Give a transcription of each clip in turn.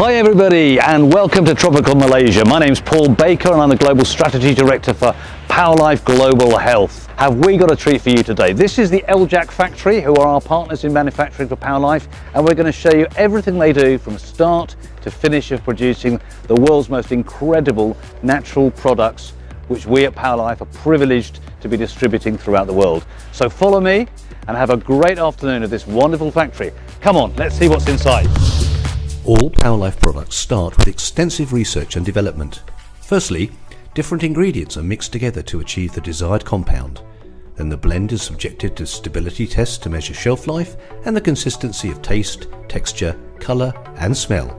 Hi everybody and welcome to Tropical Malaysia. My name's Paul Baker and I'm the Global Strategy Director for PowerLife Global Health. Have we got a treat for you today? This is the LJAC factory, who are our partners in manufacturing for PowerLife, and we're going to show you everything they do from start to finish of producing the world's most incredible natural products, which we at PowerLife are privileged to be distributing throughout the world. So follow me and have a great afternoon of this wonderful factory. Come on, let's see what's inside. All PowerLife products start with extensive research and development. Firstly, different ingredients are mixed together to achieve the desired compound. Then the blend is subjected to stability tests to measure shelf life and the consistency of taste, texture, colour and smell.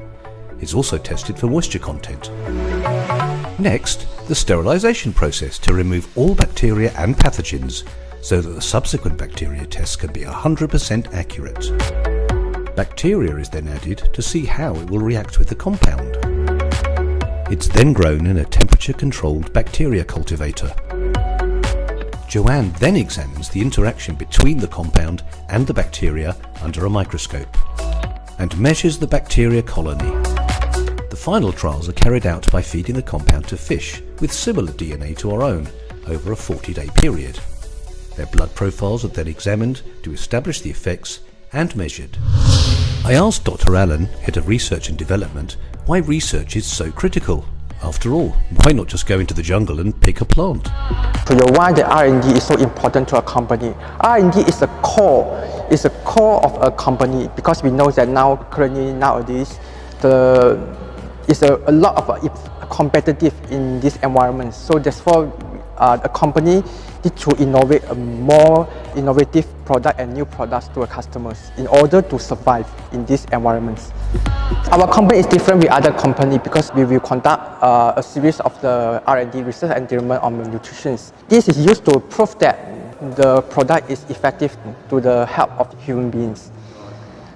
It's also tested for moisture content. Next, the sterilisation process to remove all bacteria and pathogens so that the subsequent bacteria tests can be 100% accurate. Bacteria is then added to see how it will react with the compound. It's then grown in a temperature-controlled bacteria cultivator. Joanne then examines the interaction between the compound and the bacteria under a microscope and measures the bacteria colony. The final trials are carried out by feeding the compound to fish with similar DNA to our own over a 40-day period. Their blood profiles are then examined to establish the effects and measured. I asked Dr. Allen, Head of Research and Development, why research is so critical. After all, why not just go into the jungle and pick a plant? So why the R&D is so important to a company? R&D is a core of a company, because we know that nowadays is a lot of competitive in this environment. So therefore, a company need to innovate a more innovative product and new products to our customers in order to survive in these environments. Our company is different with other companies because we will conduct a series of the R&D research and development on nutrition. This is used to prove that the product is effective to the health of human beings.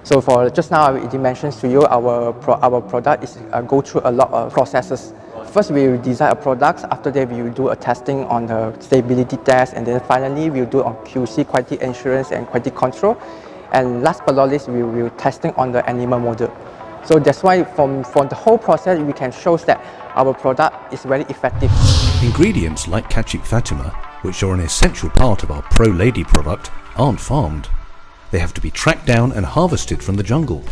So for just now, I already mentioned to you, our product is go through a lot of processes. First, we will design a product. After that, we will do a testing on the stability test, and then finally, we will do on QC, quality assurance, and quality control. And last but not least, we will testing on the animal model. So that's why from the whole process, we can show that our product is very effective. Ingredients like Ketchup Fatima, which are an essential part of our Pro Lady product, aren't farmed. They have to be tracked down and harvested from the jungle.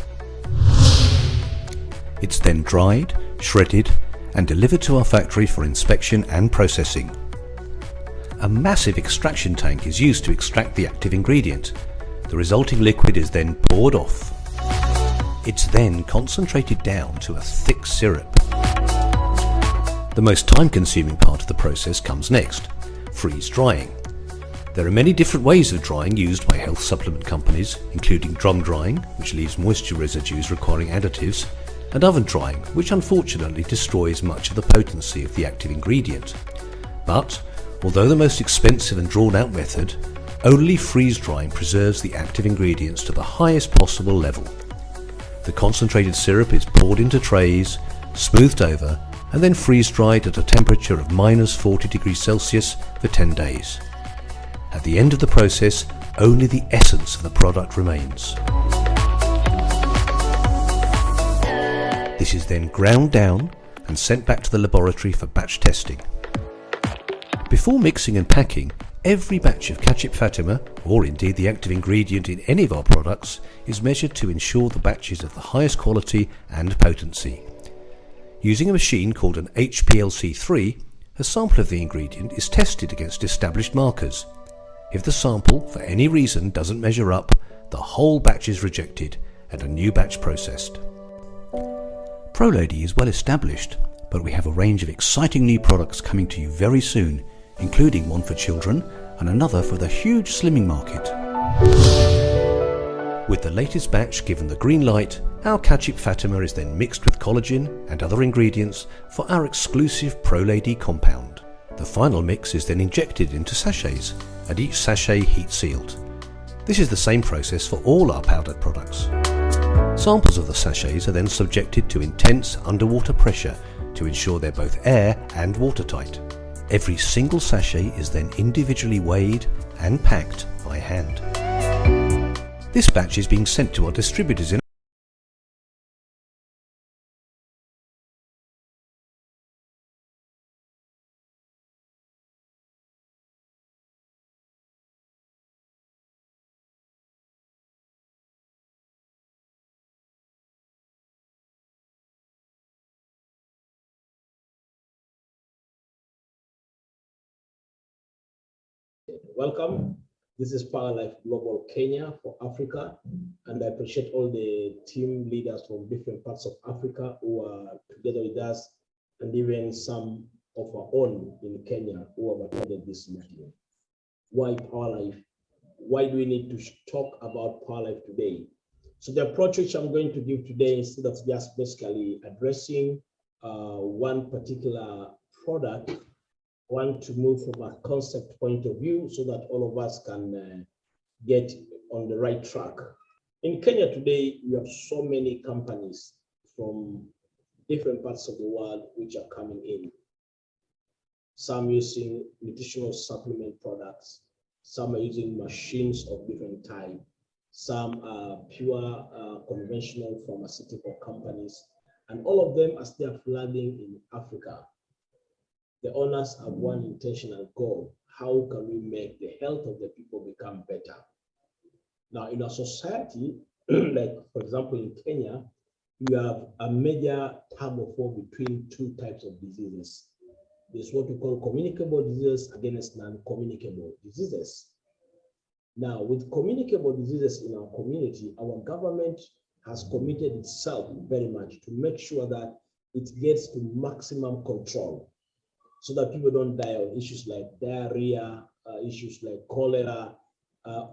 It's then dried, shredded, and delivered to our factory for inspection and processing. A massive extraction tank is used to extract the active ingredient. The resulting liquid is then poured off. It's then concentrated down to a thick syrup. The most time-consuming part of the process comes next, freeze drying. There are many different ways of drying used by health supplement companies, including drum drying, which leaves moisture residues requiring additives, and oven drying, which unfortunately destroys much of the potency of the active ingredient. But, although the most expensive and drawn-out method, only freeze drying preserves the active ingredients to the highest possible level. The concentrated syrup is poured into trays, smoothed over, and then freeze-dried at a temperature of -40 degrees Celsius for 10 days. At the end of the process, only the essence of the product remains. This is then ground down and sent back to the laboratory for batch testing. Before mixing and packing, every batch of Ketchup Fatima, or indeed the active ingredient in any of our products, is measured to ensure the batch is of the highest quality and potency. Using a machine called an HPLC3, a sample of the ingredient is tested against established markers. If the sample, for any reason, doesn't measure up, the whole batch is rejected and a new batch processed. Pro Lady is well established, but we have a range of exciting new products coming to you very soon, including one for children and another for the huge slimming market. With the latest batch given the green light, our Ketchup Fatima is then mixed with collagen and other ingredients for our exclusive Pro Lady compound. The final mix is then injected into sachets, and each sachet heat sealed. This is the same process for all our powdered products. Samples of the sachets are then subjected to intense underwater pressure to ensure they're both air and watertight. Every single sachet is then individually weighed and packed by hand. This batch is being sent to our distributors in welcome. This is Life Global Kenya for Africa, and I appreciate all the team leaders from different parts of Africa who are together with us, and even some of our own in Kenya who have attended this meeting. Why Life? Why do we need to talk about Life today? So the approach which I'm going to give today, instead of just basically addressing one particular product, I want to move from a concept point of view so that all of us can get on the right track. In Kenya today, we have so many companies from different parts of the world which are coming in. Some using nutritional supplement products, some are using machines of different type, some are pure conventional pharmaceutical companies, and all of them, as they are flooding in Africa, the owners have one intentional goal: how can we make the health of the people become better? Now, in a society, like for example in Kenya, you have a major tug of war between two types of diseases. There's what we call communicable diseases against non-communicable diseases. Now, with communicable diseases in our community, our government has committed itself very much to make sure that it gets to maximum control, so that people don't die of issues like diarrhea, issues like cholera,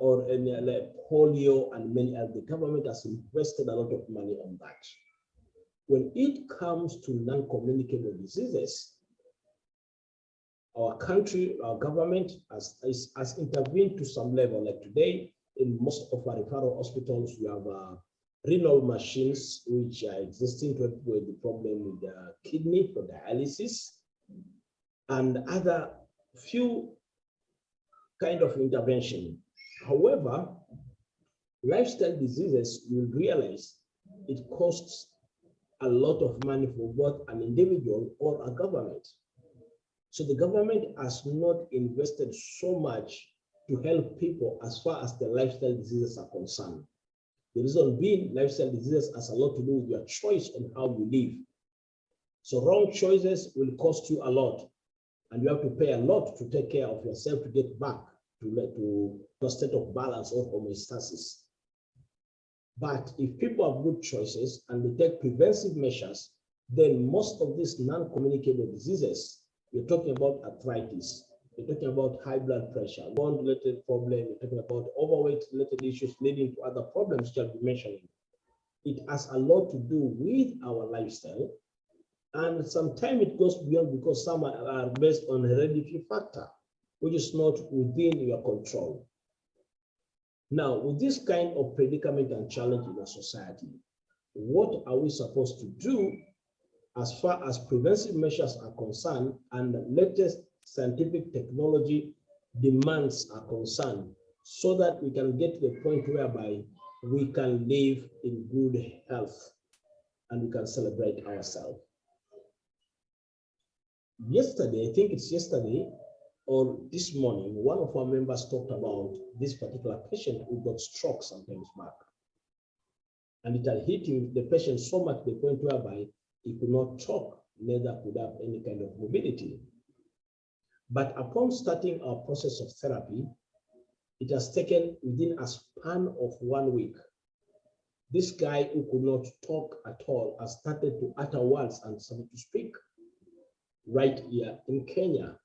or any like polio, and many others. The government has invested a lot of money on that. When it comes to non-communicable diseases, our country, our government has intervened to some level. Like today, in most of our referral hospitals, we have renal machines which are existing to help with the problem with the kidney for dialysis, and other few kind of intervention. However, lifestyle diseases, you will realize it costs a lot of money for both an individual or a government. So the government has not invested so much to help people as far as the lifestyle diseases are concerned. The reason being, lifestyle diseases has a lot to do with your choice on how you live. So wrong choices will cost you a lot, and you have to pay a lot to take care of yourself to get back to a state of balance or homeostasis. But if people have good choices and they take preventive measures, then most of these non-communicable diseases, you're talking about arthritis, you're talking about high blood pressure, bone-related problem, you're talking about overweight-related issues leading to other problems you'll be mentioning. It has a lot to do with our lifestyle, and sometimes it goes beyond, because some are based on hereditary factor, which is not within your control. Now, with this kind of predicament and challenge in our society, what are we supposed to do as far as preventive measures are concerned and the latest scientific technology demands are concerned, so that we can get to the point whereby we can live in good health and we can celebrate ourselves? Yesterday, I think it's yesterday or this morning, one of our members talked about this particular patient who got stroke sometimes back. And it had hit him, the patient, so much to the point whereby he could not talk, neither could have any kind of mobility. But upon starting our process of therapy, it has taken within a span of 1 week. This guy who could not talk at all has started to utter words and started to speak right here in Kenya.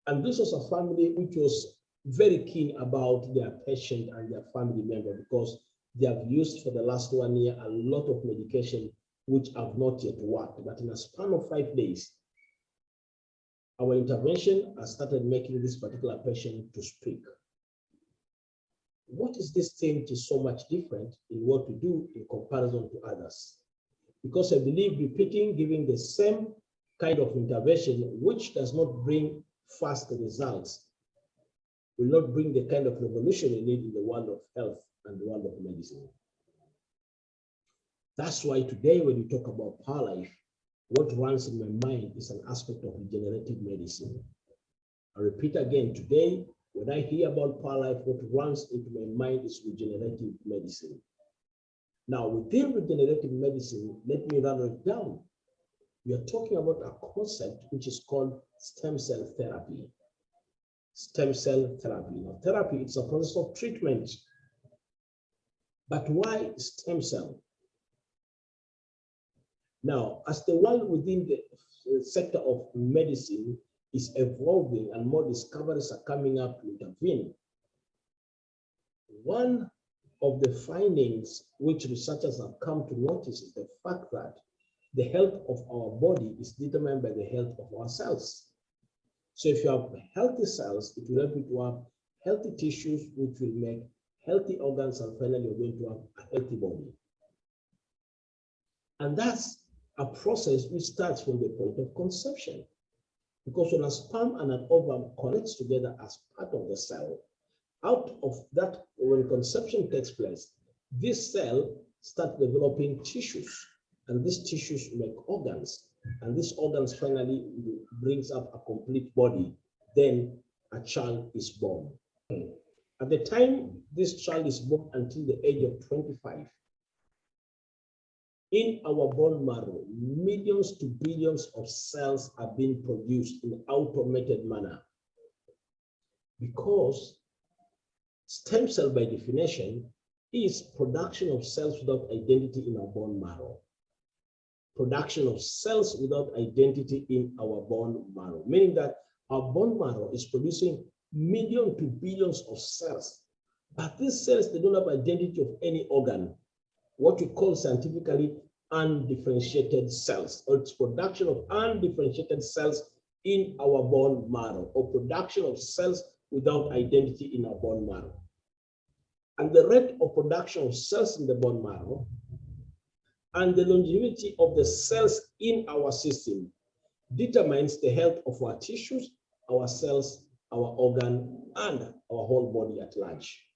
And this was a family which was very keen about their patient and their family member, because they have used for the last 1 year a lot of medication which have not yet worked. But in a span of 5 days, our intervention has started making this particular patient to speak. What is this thing which is so much different in what we do in comparison to others? Because I believe repeating, giving the same kind of intervention, which does not bring fast results, will not bring the kind of revolution we need in the world of health and the world of medicine. That's why today, when we talk about Life, what runs in my mind is an aspect of regenerative medicine. I repeat again, today, when I hear about Life, what runs into my mind is regenerative medicine. Now, within regenerative medicine, let me run it down. We are talking about a concept which is called stem cell therapy. stem cell therapy. Now, therapy, it's a process of treatment. But why stem cell? Now, as the world within the sector of medicine is evolving and more discoveries are coming up to intervene, one of the findings which researchers have come to notice is the fact that the health of our body is determined by the health of our cells. So if you have healthy cells, it will help you to have healthy tissues, which will make healthy organs, and finally you're going to have a healthy body. And that's a process which starts from the point of conception. Because when a sperm and an ovum connects together as part of the cell, out of that, when conception takes place, this cell starts developing tissues, and these tissues make organs, and these organs finally brings up a complete body. Then a child is born. At the time this child is born until the age of 25, in our bone marrow, millions to billions of cells are being produced in an automated manner, because stem cell, by definition, is production of cells without identity in our bone marrow. Production of cells without identity in our bone marrow, meaning that our bone marrow is producing millions to billions of cells, but these cells, they don't have identity of any organ, what we call scientifically undifferentiated cells, or it's production of undifferentiated cells in our bone marrow, or production of cells without identity in our bone marrow. And the rate of production of cells in the bone marrow and the longevity of the cells in our system determines the health of our tissues, our cells, our organ, and our whole body at large.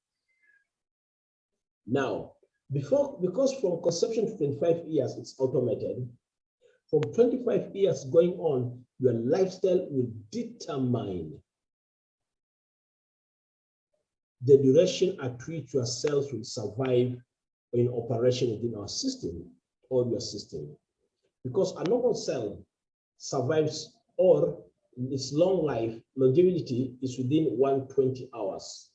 Now, because from conception to 25 years, it's automated, from 25 years going on, your lifestyle will determine the duration at which your cells will survive in operation within our system or your system. Because a normal cell survives, or its long life, longevity is within 120 hours.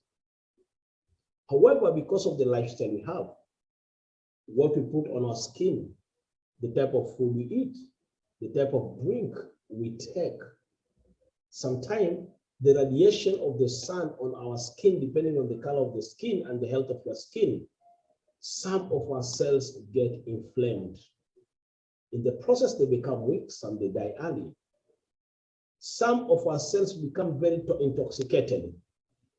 However, because of the lifestyle we have, what we put on our skin, the type of food we eat, the type of drink we take, sometimes the radiation of the sun on our skin, depending on the color of the skin and the health of your skin, some of our cells get inflamed. In the process, they become weak, some they die early. Some of our cells become very intoxicated.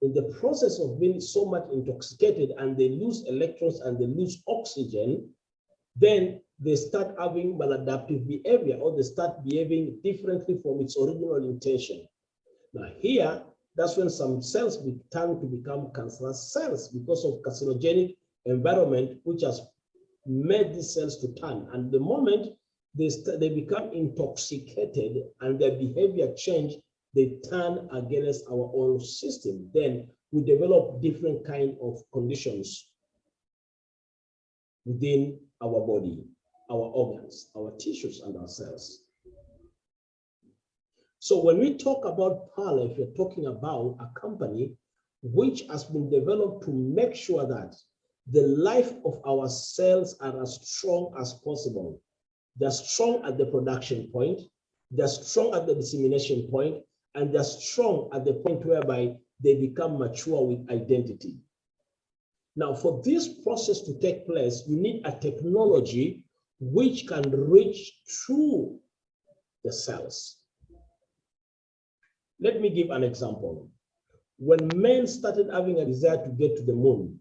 In the process of being so much intoxicated, and they lose electrons and they lose oxygen, then they start having maladaptive behavior, or they start behaving differently from its original intention. Now here, that's when some cells turn to become cancerous cells because of carcinogenic environment, which has made these cells to turn. And the moment they become intoxicated and their behavior change, they turn against our own system. Then we develop different kind of conditions within our body, our organs, our tissues, and our cells. So when we talk about PowerLife, we're talking about a company which has been developed to make sure that the life of our cells are as strong as possible. They're strong at the production point, they're strong at the dissemination point, and they're strong at the point whereby they become mature with identity. Now, for this process to take place, you need a technology which can reach through the cells. Let me give an example. When men started having a desire to get to the moon,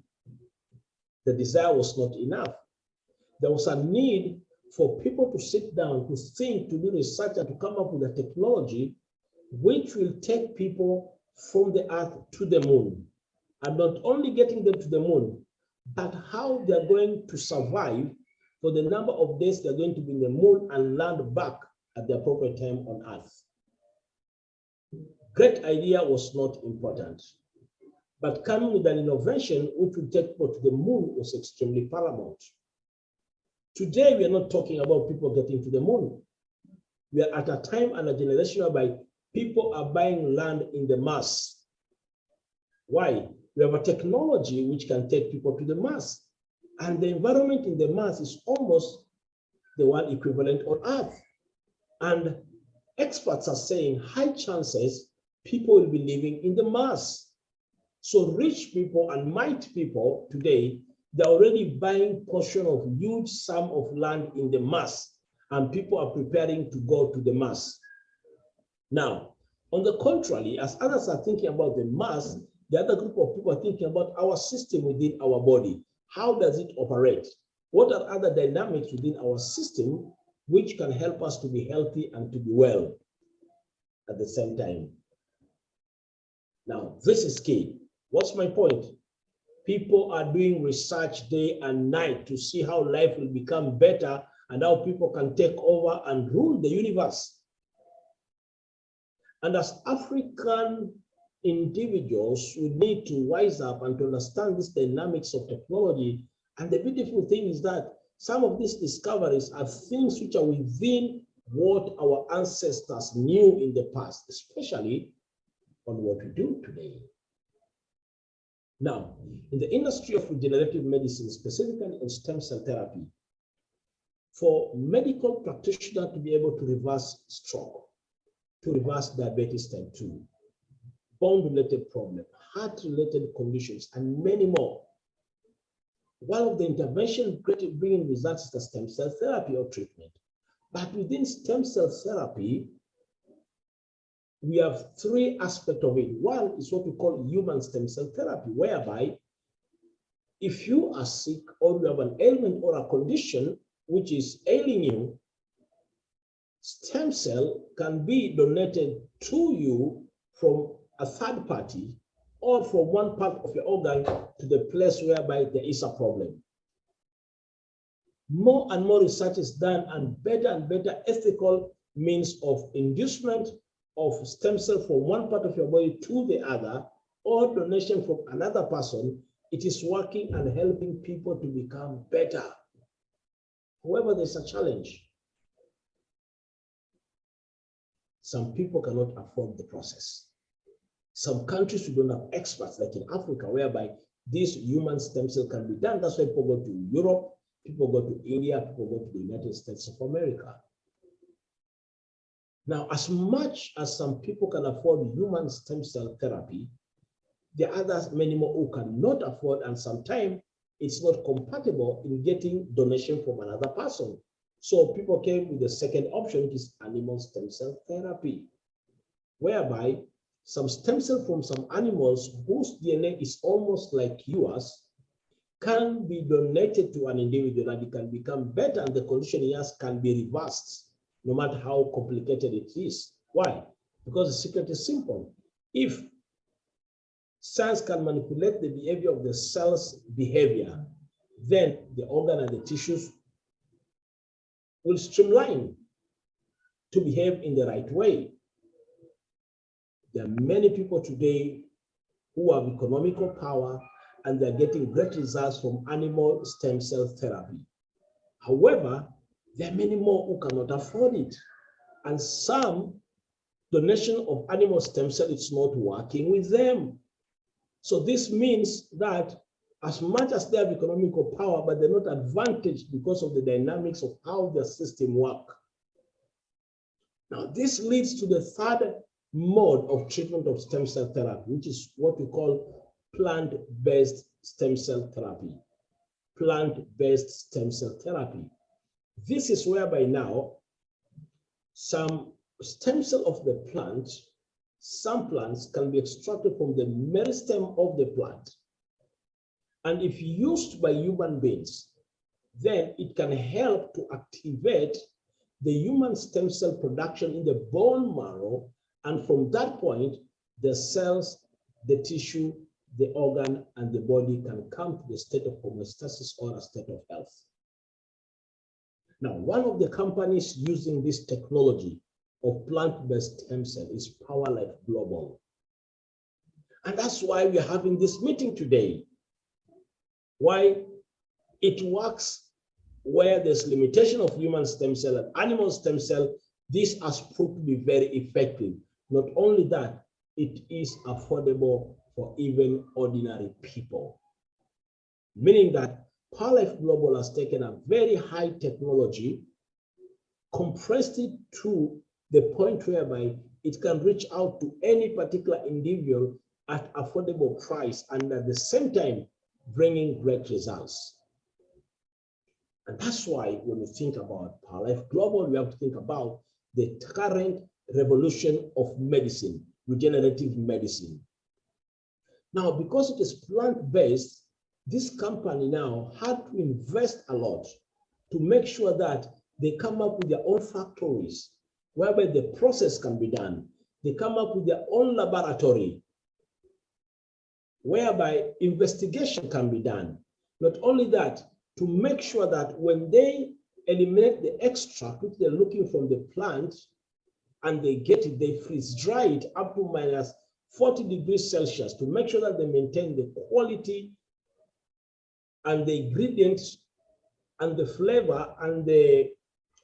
the desire was not enough. There was a need for people to sit down, to think, to do research, and to come up with a technology which will take people from the earth to the moon. And not only getting them to the moon, but how they're going to survive for the number of days they're going to be in the moon and land back at the appropriate time on earth. Great idea was not important, but coming with an innovation which would take people to the moon was extremely paramount. Today, we are not talking about people getting to the moon. We are at a time and a generation whereby people are buying land in the mass. Why? We have a technology which can take people to the Mars. And the environment in the Mars is almost the one equivalent on Earth. And experts are saying high chances people will be living in the Mars. So rich people and mighty people today, they're already buying portion of huge sum of land in the Mars, and people are preparing to go to the Mars. Now, on the contrary, as others are thinking about the Mars, the other group of people are thinking about our system within our body. How does it operate? What are other dynamics within our system which can help us to be healthy and to be well at the same time? Now, this is key. What's my point? People are doing research day and night to see how life will become better and how people can take over and rule the universe. And as African individuals, we need to wise up and to understand this dynamics of technology. And the beautiful thing is that some of these discoveries are things which are within what our ancestors knew in the past, especially on what we do today. Now, in the industry of regenerative medicine, specifically on stem cell therapy, for medical practitioners to be able to reverse stroke, to reverse diabetes type 2, bone-related problems, heart-related conditions, and many more, one of the interventions bringing results is the stem cell therapy or treatment. But within stem cell therapy, we have three aspects of it. One is what we call human stem cell therapy, whereby if you are sick or you have an ailment or a condition which is ailing you, stem cell can be donated to you from a third party or from one part of your organ to the place whereby there is a problem. More and more research is done and better ethical means of inducement of stem cell from one part of your body to the other, or donation from another person. It is working and helping people to become better. However, there's a challenge. Some people cannot afford the process. Some countries who don't have experts, like in Africa, whereby this human stem cell can be done. That's why people go to Europe, people go to India, people go to the United States of America. Now, as much as some people can afford human stem cell therapy, there are others, many more, who cannot afford, and sometimes it's not compatible in getting donation from another person. So people came with the second option, which is animal stem cell therapy, whereby some stem cell from some animals whose DNA is almost like yours can be donated to an individual, and it can become better, and the condition he has can be reversed, no matter how complicated it is. Why? Because the secret is simple. If science can manipulate the behavior of the cell's behavior, then the organ and the tissues will streamline to behave in the right way. There are many people today who have economical power and they're getting great results from animal stem cell therapy. However, there are many more who cannot afford it. And some donation of animal stem cell is not working with them. So this means that as much as they have economical power, but they're not advantaged because of the dynamics of how their system works. Now, this leads to the third mode of treatment of stem cell therapy, which is what we call plant-based stem cell therapy. Plant-based stem cell therapy. This is whereby now some stem cell of the plant, some plants can be extracted from the meristem of the plant. And if used by human beings, then it can help to activate the human stem cell production in the bone marrow. And from that point, the cells, the tissue, the organ, and the body can come to the state of homeostasis or a state of health. Now, one of the companies using this technology of plant-based stem cell is PowerLife Global. And that's why we're having this meeting today. Why? It works where there's limitation of human stem cell and animal stem cell. This has proved to be very effective. Not only that, it is affordable for even ordinary people. Meaning that PowerLife Global has taken a very high technology, compressed it to the point whereby it can reach out to any particular individual at affordable price and at the same time bringing great results. And that's why when we think about PowerLife Global, we have to think about the current revolution of medicine, regenerative medicine. Now, because it is plant-based, this company now had to invest a lot to make sure that they come up with their own factories whereby the process can be done. They come up with their own laboratory whereby investigation can be done. Not only that, to make sure that when they eliminate the extract which they're looking from the plant and they get it, they freeze dry it up to minus 40 degrees Celsius to make sure that they maintain the quality and the ingredients and the flavor and the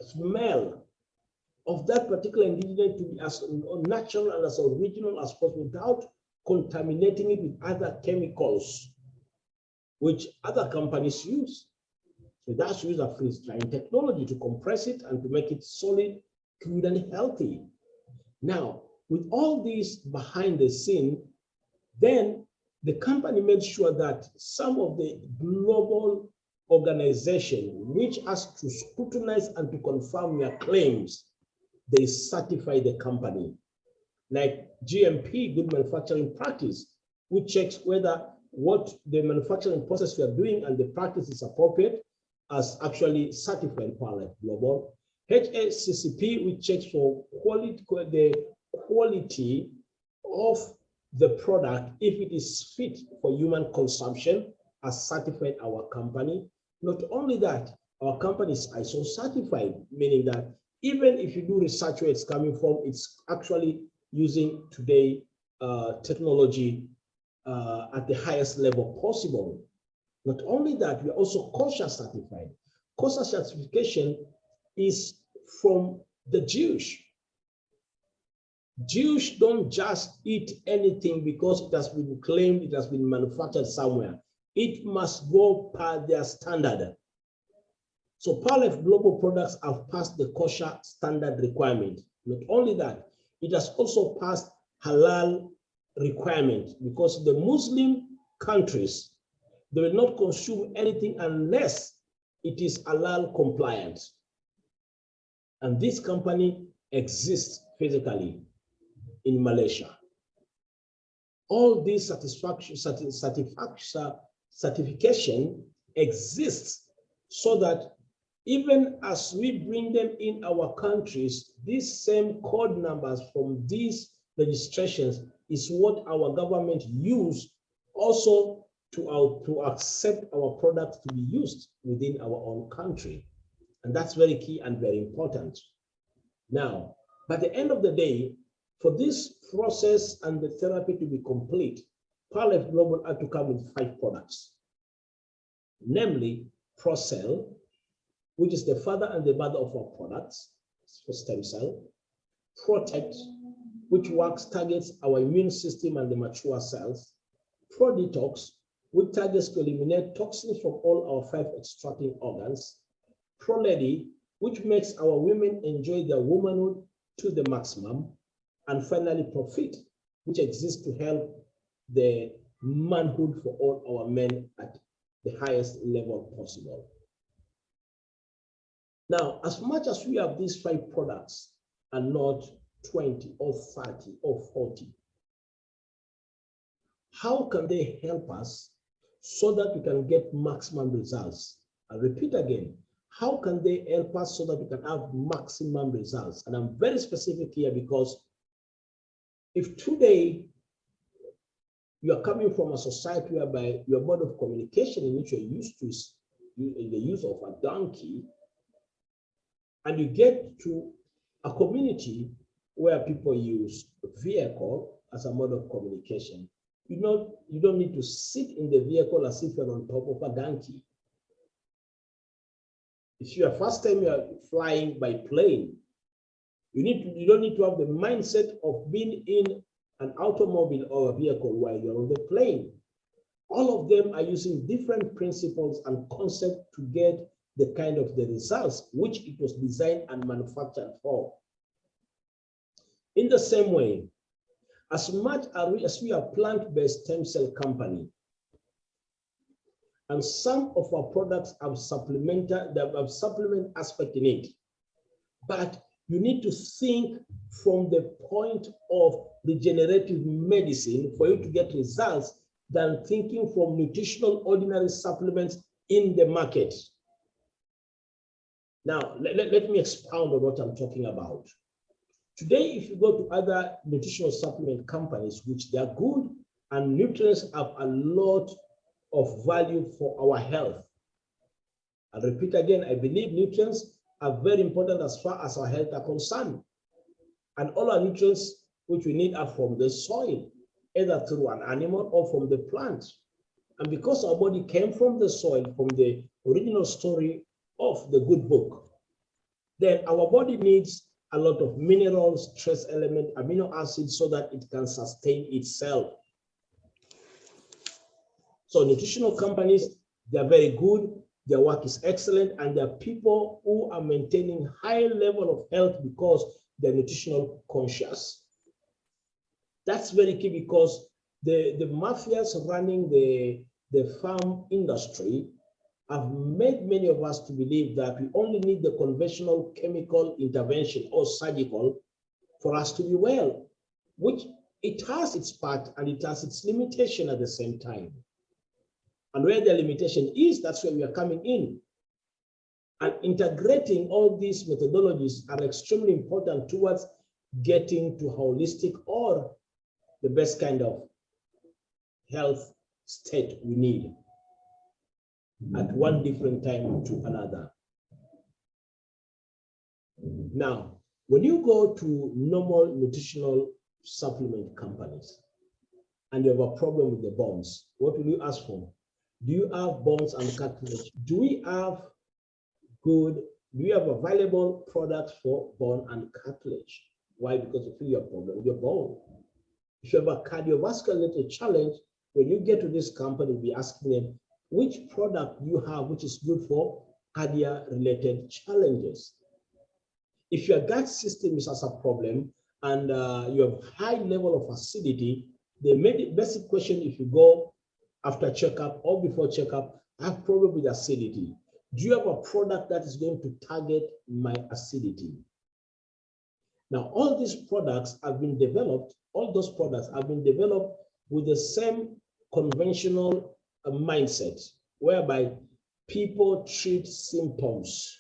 smell of that particular ingredient to be as natural and as original as possible without contaminating it with other chemicals which other companies use. So that's use a freeze drying technology to compress it and to make it solid, good, and healthy. Now, with all this behind the scene, then the company made sure that some of the global organization which has to scrutinize and to confirm their claims, they certify the company. Like GMP, good manufacturing practice, which checks whether what the manufacturing process we are doing and the practice is appropriate, as actually certified PowerLife Global. HACCP, which checks for the quality of the product, if it is fit for human consumption, as certified our company. Not only that, our company is ISO certified, meaning that even if you do research where it's coming from, it's actually using today technology at the highest level possible. Not only that, we are also kosher certified. Kosher certification is from the Jewish. Jews don't just eat anything because it has been claimed, it has been manufactured somewhere. It must go per their standard. So PowerLife Global products have passed the kosher standard requirement. Not only that, it has also passed halal requirement because the Muslim countries, they will not consume anything unless it is halal compliant. And this company exists physically in Malaysia. All these certification exists so that even as we bring them in our countries, these same code numbers from these registrations is what our government use also to accept our products to be used within our own country. And that's very key and very important. Now, by the end of the day, for this process and the therapy to be complete, PowerLife Global had to come with 5 products, namely ProCell, which is the father and the mother of our products for stem cell, Protect, which targets our immune system and the mature cells, Prodetox, which targets to eliminate toxins from all our 5 extracting organs, ProLady, which makes our women enjoy their womanhood to the maximum, and finally Profit, which exists to help the manhood for all our men at the highest level possible. Now, as much as we have these 5 products and not 20 or 30 or 40, how can they help us so that we can get maximum results? I repeat again, how can they help us so that we can have maximum results? And I'm very specific here because if today you are coming from a society whereby your mode of communication in which you're used to is the use of a donkey, and you get to a community where people use a vehicle as a mode of communication, you don't need to sit in the vehicle as if you're on top of a donkey. If your first time you're flying by plane, you don't need to have the mindset of being in an automobile or a vehicle while you're on the plane. All of them are using different principles and concepts to get the kind of the results which it was designed and manufactured for. In the same way, as much as we are plant-based stem cell company, and some of our products have supplement aspect in it, but you need to think from the point of regenerative medicine for you to get results than thinking from nutritional ordinary supplements in the market. Now, let me expound on what I'm talking about. Today, if you go to other nutritional supplement companies, which they are good and nutrients have a lot of value for our health. I'll repeat again, I believe nutrients are very important as far as our health are concerned. And all our nutrients which we need are from the soil, either through an animal or from the plant. And because our body came from the soil, from the original story of the good book, then our body needs a lot of minerals, trace element, amino acids, so that it can sustain itself. So nutritional companies, they're very good, their work is excellent, and there are people who are maintaining high level of health because they're nutritional conscious. That's very key, because the mafias running the farm industry have made many of us to believe that we only need the conventional chemical intervention or surgical for us to be well, which it has its part and it has its limitation at the same time. And where the limitation is, that's where we are coming in. And integrating all these methodologies are extremely important towards getting to holistic or the best kind of health state we need at one different time to another. Now, when you go to normal nutritional supplement companies and you have a problem with the bones, what will you ask for? Do you have bones and cartilage? Do we have available products for bone and cartilage? Why? Because you feel your problem with your bone. If you have a cardiovascular challenge, when you get to this company, be asking them, which product you have which is good for cardio-related challenges? If your gut system is as a problem and you have high level of acidity, the basic question, if you go after checkup or before checkup, I have problem with acidity. Do you have a product that is going to target my acidity? Now, all these products have been developed, all those products have been developed with the same conventional mindset, whereby people treat symptoms.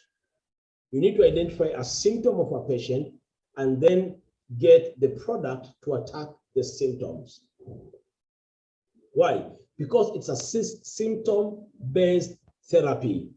You need to identify a symptom of a patient and then get the product to attack the symptoms. Why? Because it's a symptom-based therapy.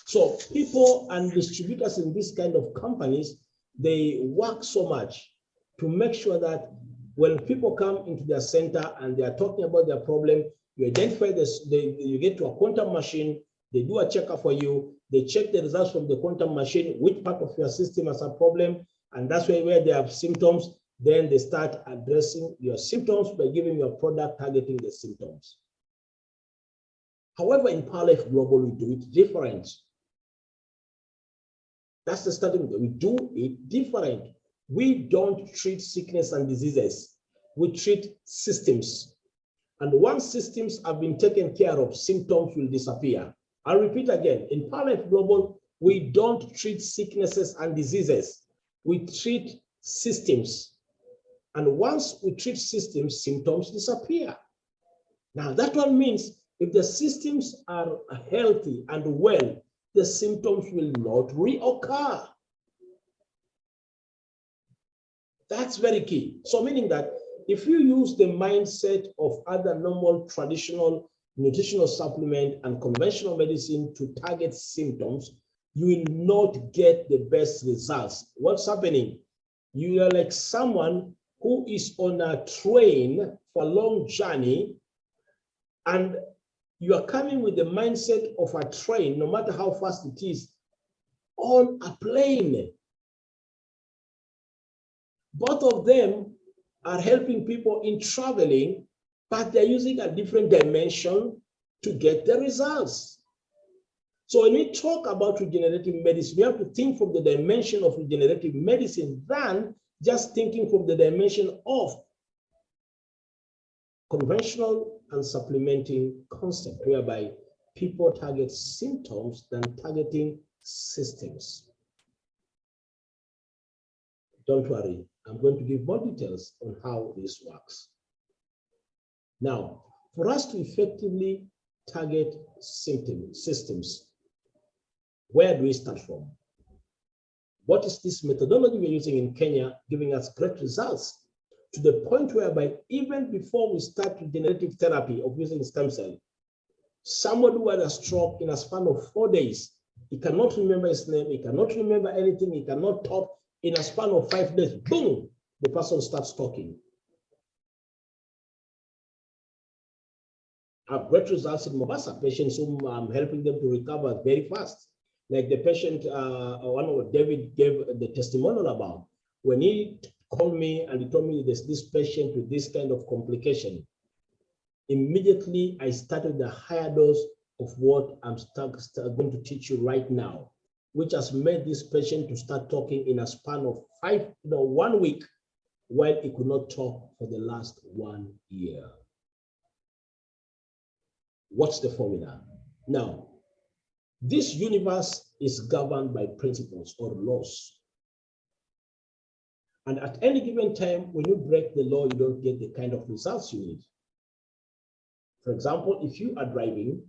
So people and distributors in this kind of companies, they work so much to make sure that when people come into their center and they are talking about their problem, you identify this, you get to a quantum machine, they do a checkup for you, they check the results from the quantum machine, which part of your system has a problem, and that's where they have symptoms. Then they start addressing your symptoms by giving you a product targeting the symptoms. However, in PowerLife Global, we do it different. That's the starting point. We do it different. We don't treat sickness and diseases. We treat systems. And once systems have been taken care of, symptoms will disappear. I'll repeat again. In PowerLife Global, we don't treat sicknesses and diseases. We treat systems. And once we treat systems, symptoms disappear. Now, that one means if the systems are healthy and well, the symptoms will not reoccur. That's very key. So meaning that if you use the mindset of other normal traditional nutritional supplement and conventional medicine to target symptoms, you will not get the best results. What's happening? You are like someone who is on a train for a long journey, and you are coming with the mindset of a train, no matter how fast it is, on a plane. Both of them are helping people in traveling, but they're using a different dimension to get the results. So when we talk about regenerative medicine, we have to think from the dimension of regenerative medicine than just thinking from the dimension of conventional and supplementing concept, whereby people target symptoms than targeting systems. Don't worry, I'm going to give more details on how this works. Now, for us to effectively target systems, where do we start from? What is this methodology we're using in Kenya giving us great results to the point whereby even before we start regenerative therapy of using stem cell, somebody who had a stroke in a span of 4 days, he cannot remember his name, he cannot remember anything, he cannot talk. In a span of 5 days, boom, the person starts talking. I have great results in Mombasa, patients whom I'm helping them to recover very fast. Like the patient, one of David gave the testimonial about, when he called me and he told me there's this patient with this kind of complication, immediately I started the higher dose of what I'm going to teach you right now, which has made this patient to start talking in a span of 1 week, while he could not talk for the last 1 year. What's the formula? Now, this universe is governed by principles or laws. And at any given time, when you break the law, you don't get the kind of results you need. For example, if you are driving,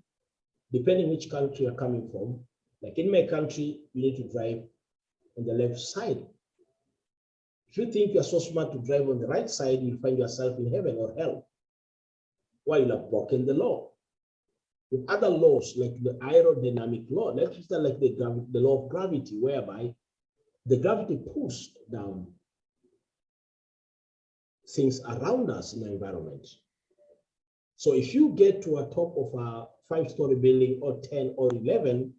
depending which country you're coming from, like in my country, you need to drive on the left side. If you think you're so smart to drive on the right side, you'll find yourself in heaven or hell, while you have broken the law. With other laws, like the aerodynamic law, let's just like the law of gravity, whereby the gravity pulls down things around us in the environment. So if you get to a top of a 5-story building or 10 or 11,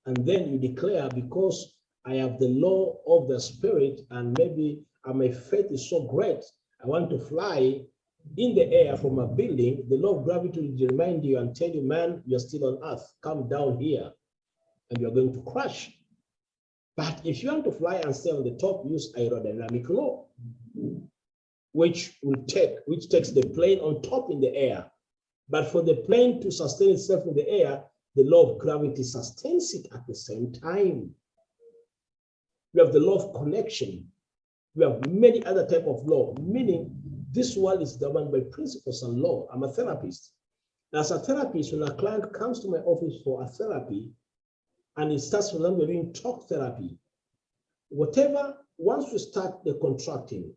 and then you declare, because I have the law of the spirit and maybe my faith is so great, I want to fly in the air from a building, the law of gravity will remind you and tell you, man, you're still on earth, come down here and you're going to crash. But if you want to fly and stay on the top, use aerodynamic law, which takes the plane on top in the air. But for the plane to sustain itself in the air, the law of gravity sustains it at the same time. We have the law of connection. We have many other types of law, meaning this world is governed by principles and law. I'm a therapist. As a therapist, when a client comes to my office for a therapy, and it starts, for example, doing talk therapy, whatever, once we start the contracting,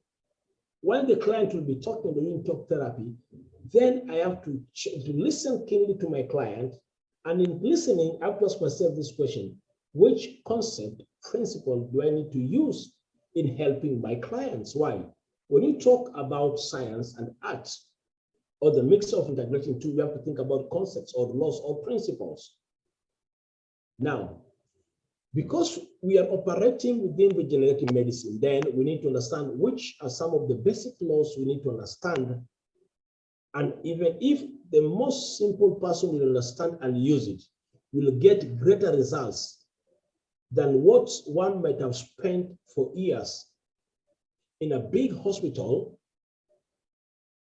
when the client will be talking, doing talk therapy, then I have to listen keenly to my client. And in listening, I have to ask myself this question: which concept, principle do I need to use in helping my clients? Why? When you talk about science and art, or the mix of integrating two, you have to think about concepts or laws or principles. Now, because we are operating within regenerative medicine, then we need to understand which are some of the basic laws we need to understand. And even if the most simple person will understand and use it, will get greater results than what one might have spent for years in a big hospital,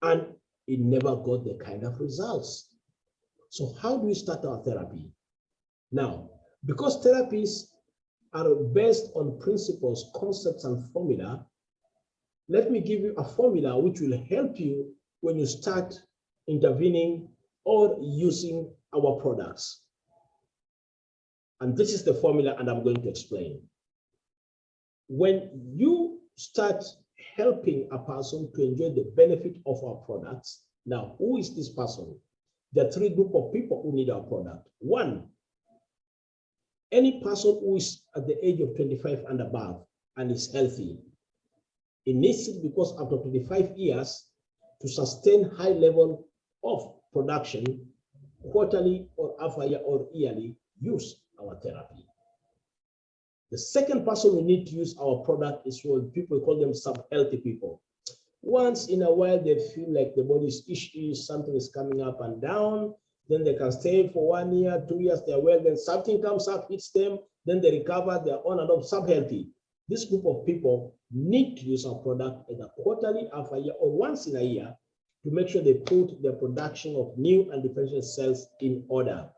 and it never got the kind of results. So how do we start our therapy? Now, because therapies are based on principles, concepts, and formula, let me give you a formula which will help you when you start intervening or using our products. And this is the formula, and I'm going to explain. When you start helping a person to enjoy the benefit of our products, now, who is this person? There are 3 groups of people who need our product. 1, any person who is at the age of 25 and above and is healthy. It needs it because after 25 years, to sustain high level of production, quarterly or half a year or yearly, use our therapy. The second person we need to use our product is what people call them sub-healthy people. Once in a while, they feel like the body is ishy, something is coming up and down. Then they can stay for 1 year, 2 years, they're well. Then something comes up, hits them, then they recover, they're on and off, sub-healthy. This group of people need to use our product either quarterly, half a year, or once in a year to make sure they put their production of new and differentiated cells in order.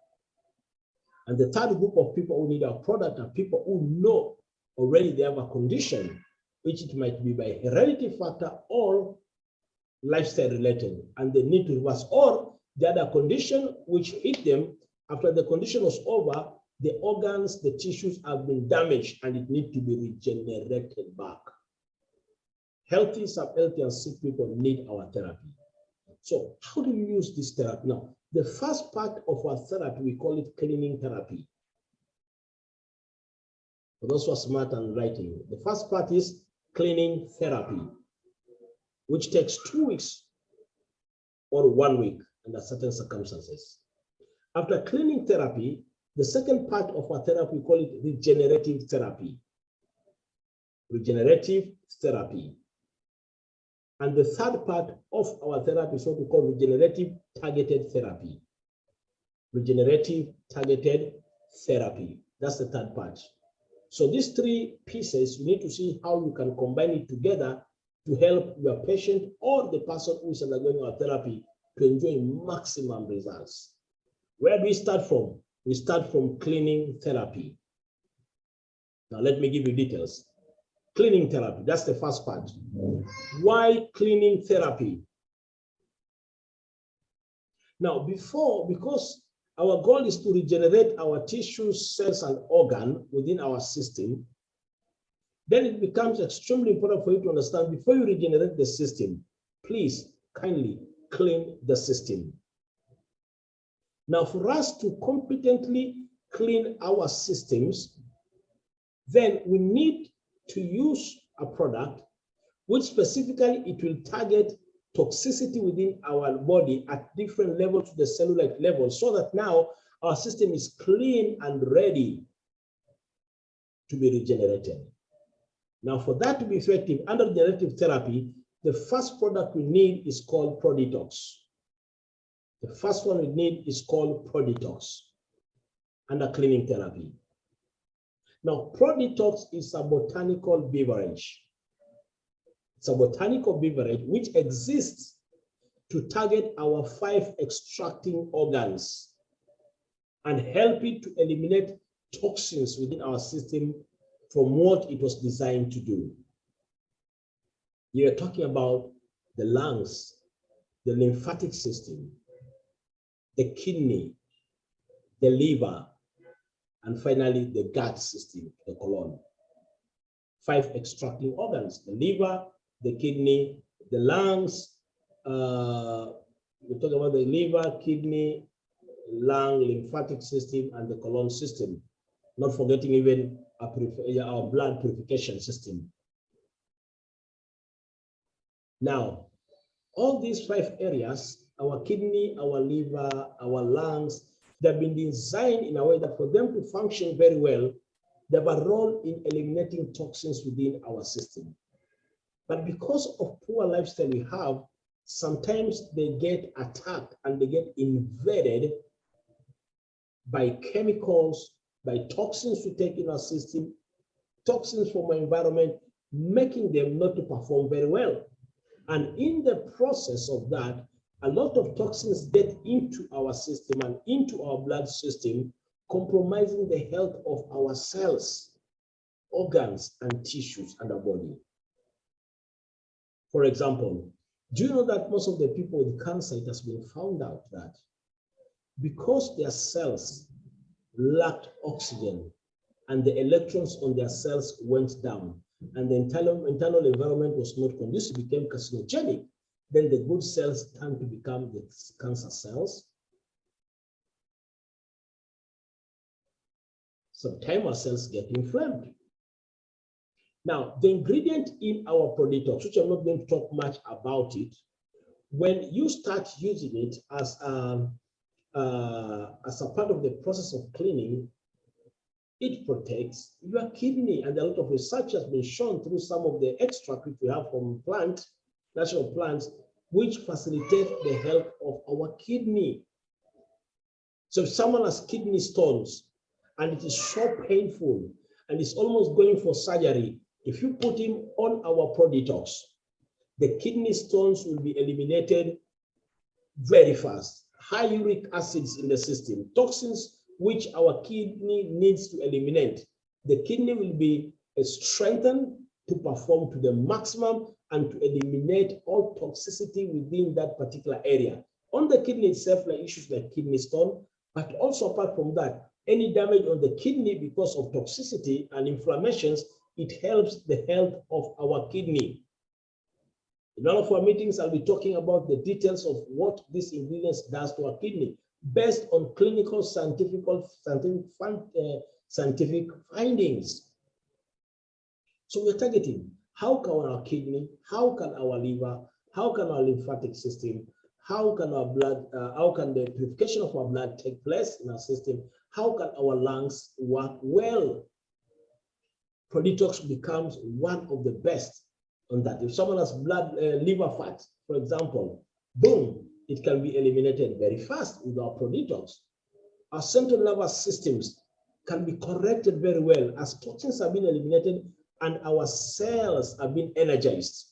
And the third group of people who need our product are people who know already they have a condition, which it might be by heredity factor or lifestyle related, and they need to reverse, or the other condition which hit them after the condition was over, the organs, the tissues have been damaged and it needs to be regenerated back. Healthy, sub-healthy, and sick people need our therapy. So how do you use this therapy? Now, the first part of our therapy, we call it cleaning therapy. For those who are smart and writing, the first part is cleaning therapy, which takes 2 weeks or 1 week under certain circumstances. After cleaning therapy, the second part of our therapy, we call it regenerative therapy. Regenerative therapy. And the third part of our therapy is what we call regenerative targeted therapy. Regenerative targeted therapy. That's the third part. So these three pieces, you need to see how you can combine it together to help your patient or the person who is undergoing our therapy to enjoy maximum results. Where do we start from? We start from cleaning therapy. Now let me give you details. Cleaning therapy, that's the first part. Why cleaning therapy? Now, because our goal is to regenerate our tissues, cells, and organ within our system, then it becomes extremely important for you to understand before you regenerate the system, please kindly clean the system. Now, for us to competently clean our systems, then we need to use a product which specifically it will target toxicity within our body at different levels to the cellular level, so that now our system is clean and ready to be regenerated. Now, for that to be effective under regenerative therapy, the first product we need is called Prodetox. The first one we need is called Prodetox under cleaning therapy. Now, Prodetox is a botanical beverage. It's a botanical beverage which exists to target our 5 extracting organs and help it to eliminate toxins within our system from what it was designed to do. You're talking about the lungs, the lymphatic system, the kidney, the liver, and finally the gut system, the colon. 5 extracting organs: the liver, the kidney, the lungs. We talk about the liver, kidney, lung, lymphatic system, and the colon system. Not forgetting even our blood purification system. Now, all these 5 areas, our kidney, our liver, our lungs, they've been designed in a way that for them to function very well, they have a role in eliminating toxins within our system. But because of poor lifestyle we have, sometimes they get attacked and they get invaded by chemicals, by toxins we take in our system, toxins from our environment, making them not to perform very well. And in the process of that, a lot of toxins get into our system and into our blood system, compromising the health of our cells, organs, and tissues and our body. For example, do you know that most of the people with cancer, it has been found out that because their cells lacked oxygen and the electrons on their cells went down and the internal environment was not conducive, became carcinogenic, then the good cells tend to become the cancer cells. Sometimes our cells get inflamed. Now, the ingredient in our Prodetox, which I'm not going to talk much about it, when you start using it as a part of the process of cleaning, it protects your kidney. And a lot of research has been shown through some of the extract which we have from natural plants, which facilitate the health of our kidney. So if someone has kidney stones and it is so painful and it's almost going for surgery, if you put him on our Prodetox, the kidney stones will be eliminated very fast. High uric acids in the system, toxins which our kidney needs to eliminate. The kidney will be strengthened to perform to the maximum and to eliminate all toxicity within that particular area. On the kidney itself, like issues like kidney stone, but also apart from that, any damage on the kidney because of toxicity and inflammations, it helps the health of our kidney. In one of our meetings, I'll be talking about the details of what this ingredient does to our kidney based on clinical scientific findings. So we're targeting how can our kidney, how can our liver, how can our lymphatic system, how can our blood, how can the purification of our blood take place in our system, how can our lungs work well. Prodetox becomes one of the best on that. If someone has liver fat, for example, boom, it can be eliminated very fast with our Prodetox. Our central nervous systems can be corrected very well as toxins have been eliminated and our cells have been energized.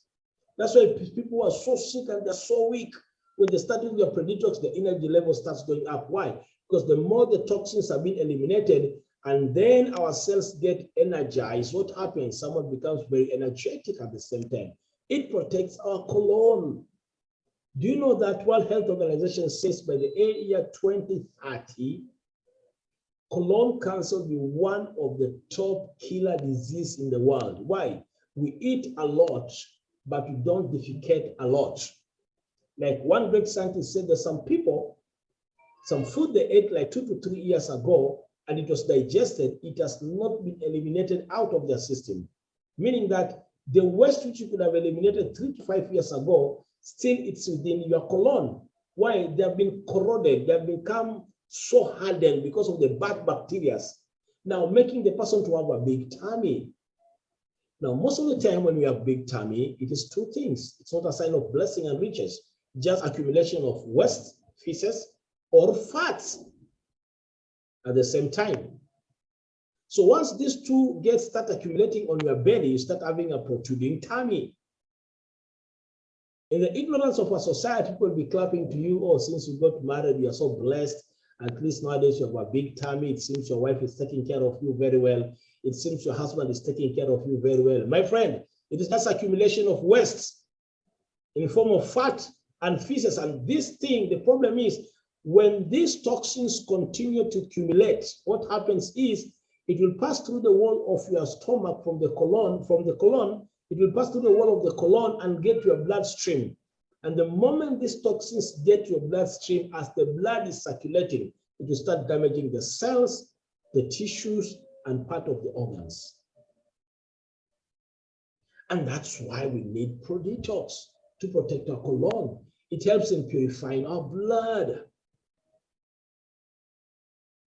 That's why people are so sick and they're so weak. When they start with their Prodetox, the energy level starts going up. Why? Because the more the toxins have been eliminated, and then our cells get energized, what happens? Someone becomes very energetic at the same time. It protects our colon. Do you know that World Health Organization says by the year 2030, colon cancer will be one of the top killer diseases in the world? Why? We eat a lot, but we don't defecate a lot. Like one great scientist said, there's some people, some food they ate like 2 to 3 years ago, and it was digested, it has not been eliminated out of their system. Meaning that the waste which you could have eliminated 3 to 5 years ago, still it's within your colon. Why? They have been corroded, they have become so hardened because of the bad bacteria. Now making the person to have a big tummy. Now, most of the time when we have big tummy, it is two things. It's not a sign of blessing and riches, just accumulation of waste, feces, or fats at the same time. So once these two start accumulating on your belly, you start having a protruding tummy. In the ignorance of our society, people will be clapping to you, oh, since you got married, you are so blessed. At least nowadays you have a big tummy. It seems your wife is taking care of you very well. It seems your husband is taking care of you very well. My friend, it is just accumulation of waste in the form of fat and feces. And this thing, the problem is, when these toxins continue to accumulate, what happens is it will pass through the wall of your stomach from the colon, it will pass through the wall of the colon and get to your bloodstream. And the moment these toxins get to your bloodstream, as the blood is circulating, it will start damaging the cells, the tissues, and part of the organs. And that's why we need Prodetox to protect our colon. It helps in purifying our blood.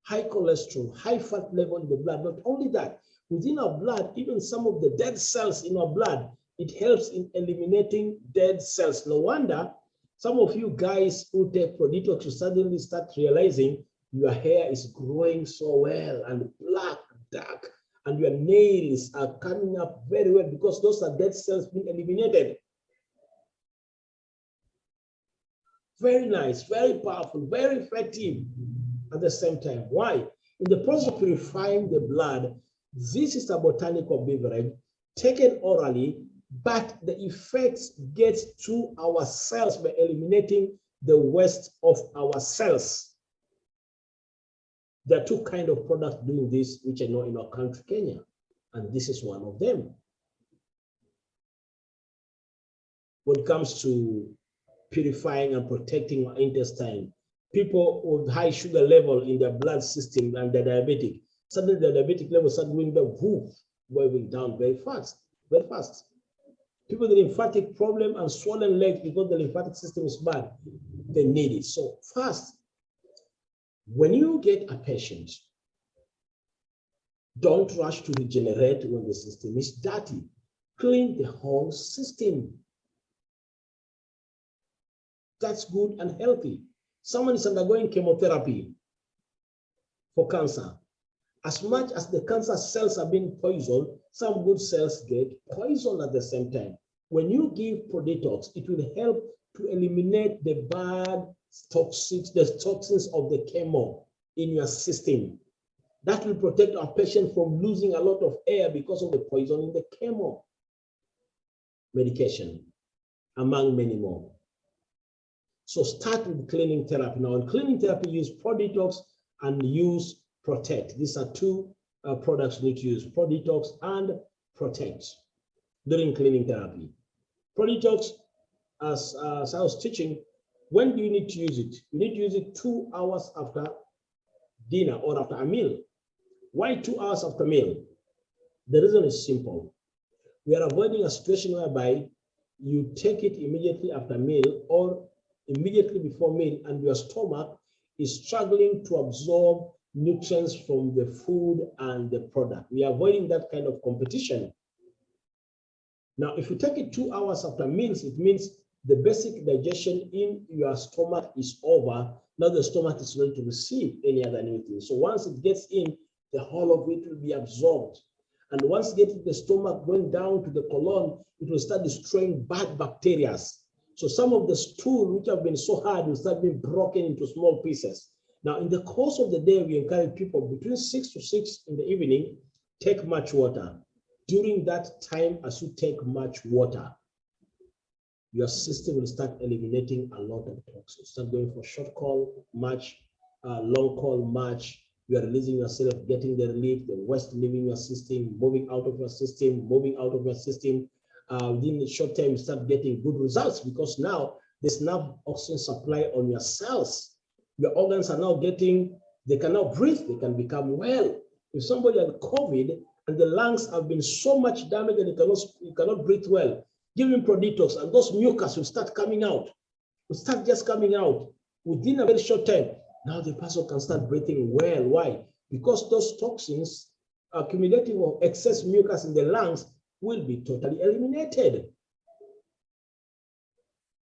High cholesterol, high fat level in the blood. Not only that, within our blood, even some of the dead cells in our blood, it helps in eliminating dead cells. No wonder some of you guys who take Prodetox, you suddenly start realizing your hair is growing so well and black, dark, and your nails are coming up very well because those are dead cells being eliminated. Very nice, very powerful, very effective at the same time. Why? In the process of purifying the blood, this is a botanical beverage taken orally, but the effects get to our cells by eliminating the waste of our cells. There are two kinds of products doing this, which I know in our country, Kenya, and this is one of them. When it comes to purifying and protecting our intestine, people with high sugar level in their blood system and they're diabetic, suddenly the diabetic level start going down very fast, very fast. People with lymphatic problem and swollen legs because the lymphatic system is bad, they need it so fast. When you get a patient Don't rush to regenerate when the system is dirty. Clean the whole system. That's good and healthy. Someone is undergoing chemotherapy for cancer. As much as the cancer cells are being poisoned, some good cells get poisoned at the same time. When you give Prodetox, it will help to eliminate the bad toxins, the toxins of the chemo in your system. That will protect our patient from losing a lot of air because of the poison in the chemo medication, among many more. So start with cleaning therapy. Now, in cleaning therapy, use Prodetox and use Protect. These are two products you need to use, Prodetox and Protect, during cleaning therapy. Prodetox, as I was teaching, when do you need to use it? You need to use it 2 hours after dinner or after a meal. Why 2 hours after meal? The reason is simple. We are avoiding a situation whereby you take it immediately after meal or immediately before meal and your stomach is struggling to absorb nutrients from the food and the product. We are avoiding that kind of competition. Now, if you take it 2 hours after meals, it means the basic digestion in your stomach is over. Now the stomach is ready to receive any other nutrient. So once it gets in, the whole of it will be absorbed. And once it gets to the stomach, going down to the colon, it will start destroying bad bacteria. So some of the stool, which have been so hard, will start being broken into small pieces. Now, in the course of the day, we encourage people between 6 to 6 in the evening, take much water. During that time, as you take much water, your system will start eliminating a lot of toxins. Start going for short call, much, long call, much. You are releasing yourself, getting the relief, the waste leaving your system, moving out of your system, moving out of your system. Within the short time, you start getting good results because now there's enough oxygen supply on your cells. Your organs are now getting, they can now breathe, they can become well. If somebody had COVID and the lungs have been so much damaged that you cannot breathe well, give him Prodetox and those mucus will start coming out, will start just coming out within a very short time. Now the person can start breathing well. Why? Because those toxins accumulating of excess mucus in the lungs will be totally eliminated.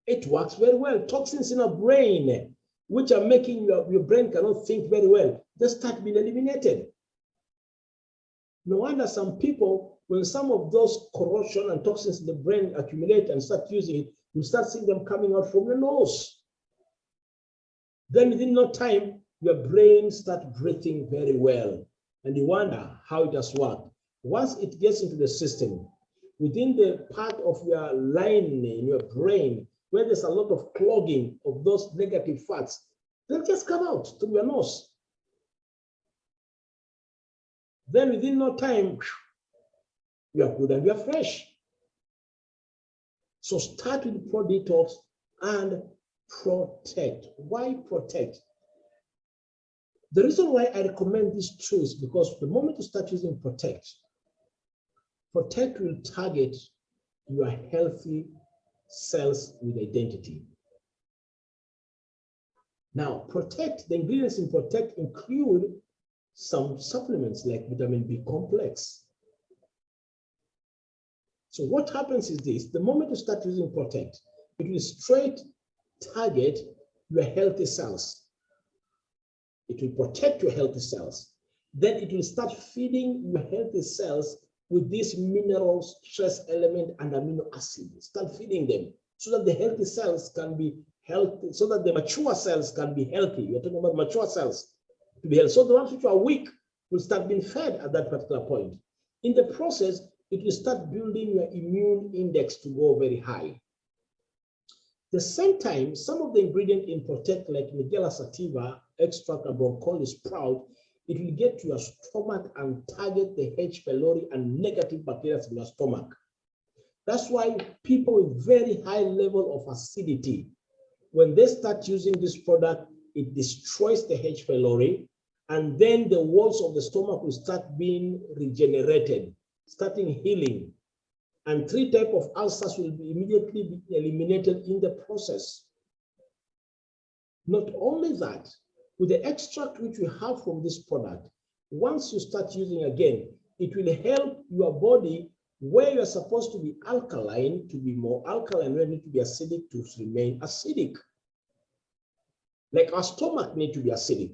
It works very well. Toxins in our brain, which are making your brain cannot think very well, they start being eliminated. No wonder some people, when some of those corrosion and toxins in the brain accumulate and start using it, you start seeing them coming out from your nose. Then within no time, your brain starts breathing very well. And you wonder how it has worked. Once it gets into the system, within the part of your lining in your brain, where there's a lot of clogging of those negative fats, they'll just come out through your nose. Then within no time, you are good and you are fresh. So start with Prodetox and Protect. Why Protect? The reason why I recommend these two is because the moment you start using Protect, Protect will target your healthy cells with identity. Now, Protect, the ingredients in Protect include some supplements like vitamin B complex. So what happens is this: the moment you start using Protect, it will straight target your healthy cells. It will protect your healthy cells. Then it will start feeding your healthy cells with these minerals, trace element, and amino acids. Start feeding them so that the healthy cells can be healthy, so that the mature cells can be healthy. We're talking about mature cells to be healthy. So the ones which are weak will start being fed at that particular point. In the process, it will start building your immune index to go very high. At the same time, some of the ingredients in Protect, like Nigella sativa, extract and broccoli sprout, it will get to your stomach and target the H. pylori and negative bacteria in your stomach. That's why people with very high level of acidity, when they start using this product, it destroys the H. pylori, and then the walls of the stomach will start being regenerated, starting healing. And 3 types of ulcers will be immediately be eliminated in the process. Not only that, with the extract which we have from this product, once you start using again, it will help your body where you're supposed to be alkaline to be more alkaline, where you need to be acidic to remain acidic. Like our stomach need to be acidic.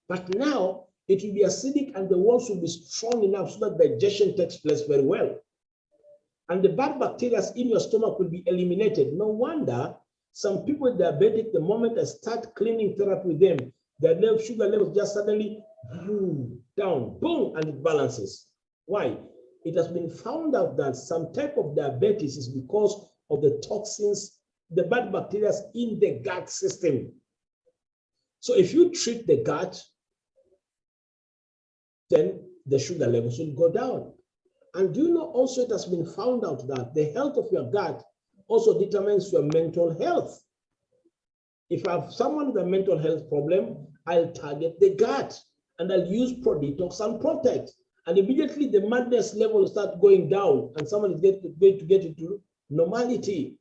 But now it will be acidic and the walls will be strong enough so that digestion takes place very well. And the bad bacteria in your stomach will be eliminated. No wonder some people with diabetic, the moment I start cleaning therapy with them, their sugar levels just suddenly down, boom, and it balances. Why? It has been found out that some type of diabetes is because of the toxins, the bad bacteria in the gut system. So if you treat the gut, then the sugar levels will go down. And do you know also it has been found out that the health of your gut also determines your mental health. If I have someone with a mental health problem, I'll target the gut and I'll use Prodetox and Protect. And immediately the madness level will start going down and someone is going to get into normality.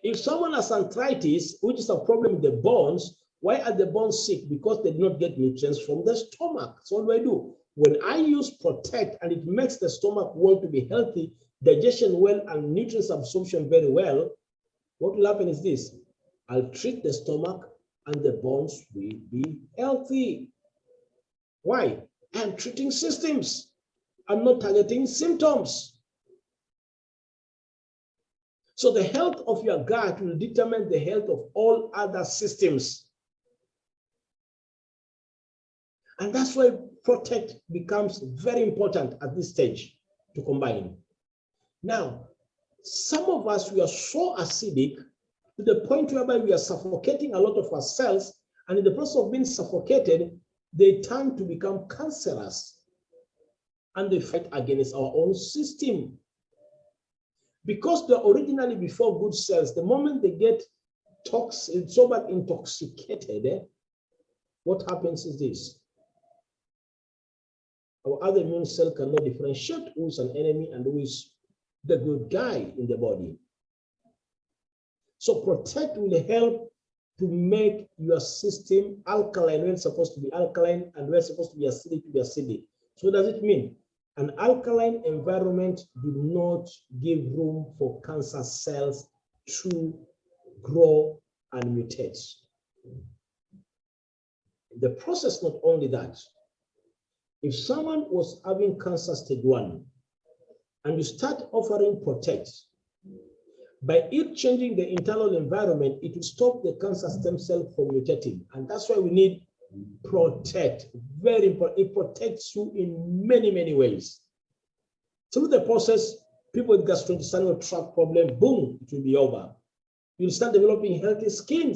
If someone has arthritis, which is a problem with the bones, why are the bones sick? Because they do not get nutrients from the stomach. So what do? When I use Protect and it makes the stomach well to be healthy, digestion well, and nutrients absorption very well, what will happen is this. I'll treat the stomach and the bones will be healthy. Why? I'm treating systems. I'm not targeting symptoms. So the health of your gut will determine the health of all other systems. And that's why Protect becomes very important at this stage to combine. Now, some of us, we are so acidic to the point whereby we are suffocating a lot of our cells, and in the process of being suffocated, they turn to become cancerous, and they fight against our own system. Because they're originally before good cells, the moment they get toxic, so much intoxicated, what happens is this. Our other immune cell cannot differentiate who is an enemy and who is the good guy in the body. So Protect will help to make your system alkaline when it's supposed to be alkaline and when it's supposed to be acidic. So what does it mean? An alkaline environment do not give room for cancer cells to grow and mutate. The process, not only that, if someone was having cancer stage 1 and you start offering Protect, by it changing the internal environment, it will stop the cancer stem cell from mutating. And that's why we need Protect. Very important. It protects you in many, many ways. Through the process, people with gastrointestinal tract problem, boom, it will be over. You'll start developing healthy skin.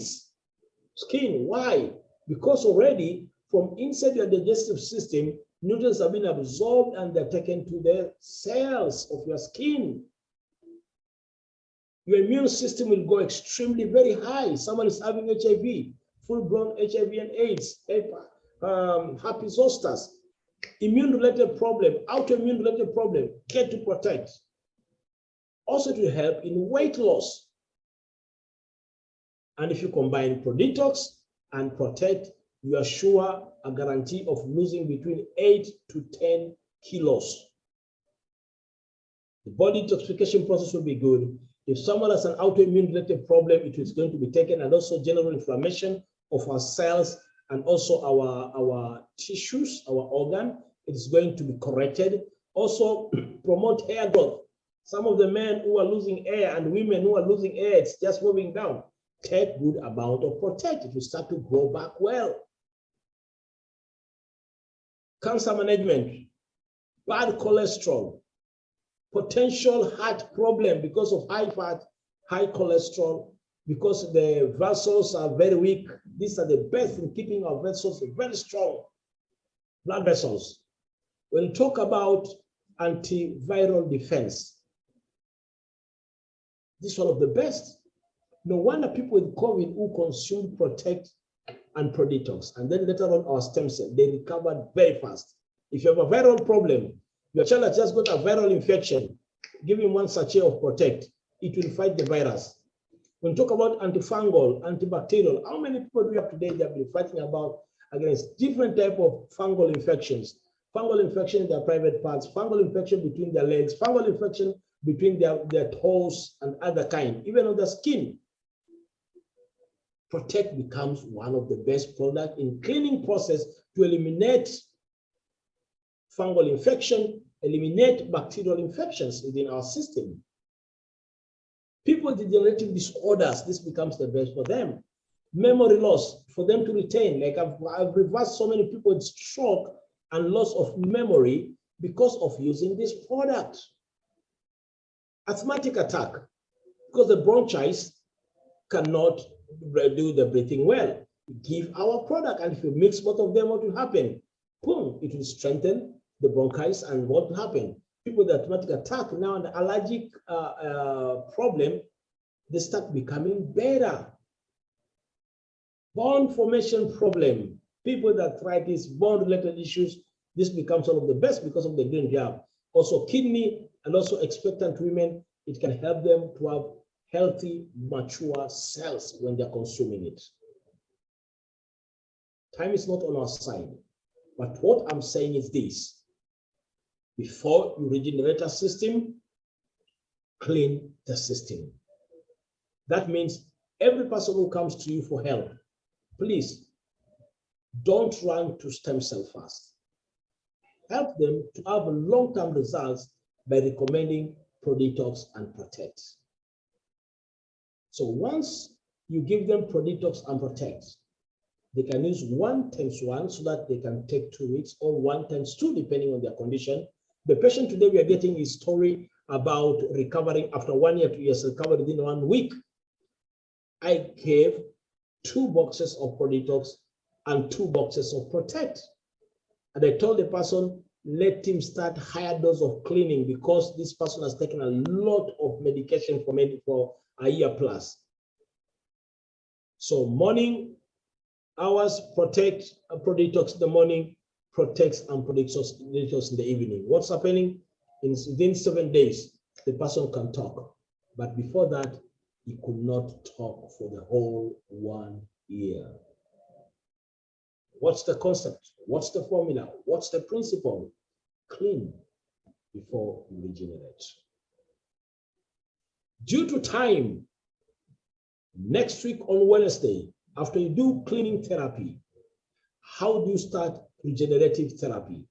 Why? Because already from inside your digestive system, nutrients have been absorbed and they're taken to the cells of your skin. Your immune system will go extremely very high. Someone is having HIV, full-blown HIV and AIDS, herpes zoster, immune-related problem, autoimmune-related problem, get to Protect. Also to help in weight loss. And if you combine Prodetox and Protect, you are sure a guarantee of losing between 8 to 10 kilos. The body detoxification process will be good. If someone has an autoimmune related problem, it is going to be taken, and also general inflammation of our cells and also our tissues, our organ, it is going to be corrected. Also promote hair growth. Some of the men who are losing hair and women who are losing hair, it's just moving down. Take good amount of Protect. It will start to grow back well. Cancer management, bad cholesterol, potential heart problem because of high fat, high cholesterol, because the vessels are very weak. These are the best in keeping our vessels very strong. Blood vessels. When you talk about antiviral defense, this is one of the best. No wonder people with COVID who consume Protect and Prodetox, and then later on our stem cell, they recovered very fast. If you have a viral problem, your child has just got a viral infection, give him one sachet of Protect, it will fight the virus. When you talk about antifungal, antibacterial, how many people do we have today that have been fighting about against different type of fungal infections. Fungal infection in their private parts, fungal infection between their legs, fungal infection between their toes and other kind, even on the skin. Protect becomes one of the best products in cleaning process to eliminate fungal infection, eliminate bacterial infections within our system. People with degenerative disorders, this becomes the best for them. Memory loss, for them to retain, like I've reversed so many people with stroke and loss of memory because of using this product. Asthmatic attack, because the bronchitis cannot do the breathing well. Give our product, and if you mix both of them, what will happen? Boom, it will strengthen the bronchitis, and what will happen? People with asthmatic attack, now an allergic problem, they start becoming better. Bone formation problem, people with arthritis, bone-related issues, this becomes one of the best because of the green job. Also kidney and also expectant women, it can help them to have healthy, mature cells when they're consuming it. Time is not on our side, but what I'm saying is this: before you regenerate a system, clean the system. That means every person who comes to you for help, please don't run to stem cell first. Help them to have long-term results by recommending Prodetox and Protect. So once you give them Prodetox and Protect, they can use 1 times 1 so that they can take 2 weeks, or 1 times 2, depending on their condition. The patient today, we are getting his story about recovering after 1 year, 2 years, recovered within 1 week. I gave 2 boxes of Prodetox and 2 boxes of Protect. And I told the person, let him start higher dose of cleaning, because this person has taken a lot of medication for a year plus. So morning hours, Protect, Prodetox in the morning, Protects and Prodetox in the evening. What's happening? Within 7 days, the person can talk. But before that, he could not talk for the whole 1 year. What's the concept? What's the formula? What's the principle? Clean before you regenerate. Due to time, next week on Wednesday, after you do cleaning therapy, how do you start regenerative therapy?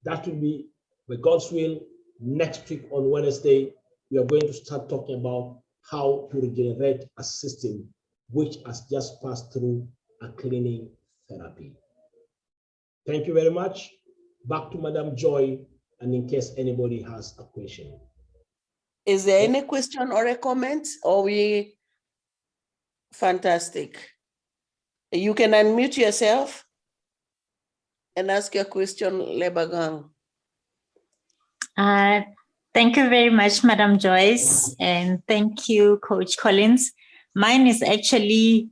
That will be, by God's will, next week on Wednesday. We are going to start talking about how to regenerate a system which has just passed through a cleaning therapy. Thank you very much. Back to Madam Joy, and in case anybody has a question. Is there any question or a comment? Or we fantastic? You can unmute yourself and ask your question, Lebagang. Thank you very much, Madam Joyce, and thank you, Coach Collins. Mine is actually